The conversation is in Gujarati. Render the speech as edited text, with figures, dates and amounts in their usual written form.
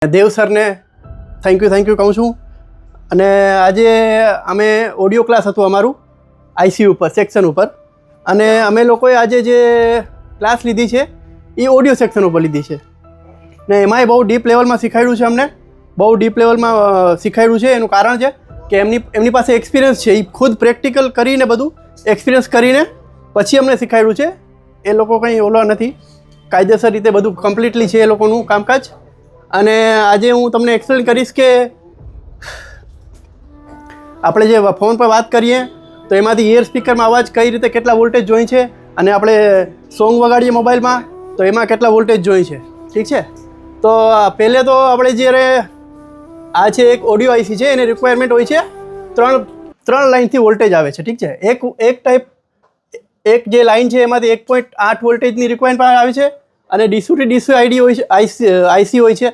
દેવ સરને થેન્ક યુ કહું છું. અને આજે અમે ઓડિયો ક્લાસ હતું અમારું આઈસી ઉપર સેક્શન ઉપર, અને અમે લોકોએ આજે જે ક્લાસ લીધી છે એ ઓડિયો સેક્શન ઉપર લીધી છે ને એમાંય બહુ ડીપ લેવલમાં શીખવાડ્યું છે. અમને બહુ ડીપ લેવલમાં શીખવાડ્યું છે. એનું કારણ છે કે એમની પાસે એક્સપિરિયન્સ છે. એ ખુદ પ્રેક્ટિકલ કરીને બધું એક્સપિરિયન્સ કરીને પછી અમને શીખવાડ્યું છે. એ લોકો કંઈ ઓલા નથી, કાયદેસર રીતે બધું કમ્પ્લીટલી છે એ લોકોનું કામકાજ. અને આજે હું તમને એક્સપ્લેન કરીશ કે આપણે જે ફોન પર વાત કરીએ તો એમાંથી ઇયર સ્પીકરમાં અવાજ કઈ રીતે કેટલા વોલ્ટેજ જોઈ છે, અને આપણે સોંગ વગાડીએ મોબાઈલમાં તો એમાં કેટલા વોલ્ટેજ જોઈ છે. ઠીક છે. તો પહેલે તો આપણે જ્યારે આ છે એક ઓડિયો આઈસી છે, એને રિક્વાયરમેન્ટ હોય છે ત્રણ લાઇનથી વોલ્ટેજ આવે છે. ઠીક છે. એક જે લાઇન છે એમાંથી 1.8 વોલ્ટેજની રિક્વાયરમેન્ટ આવે છે, અને ડીસી ટુ ડીસી આઈસી હોય છે.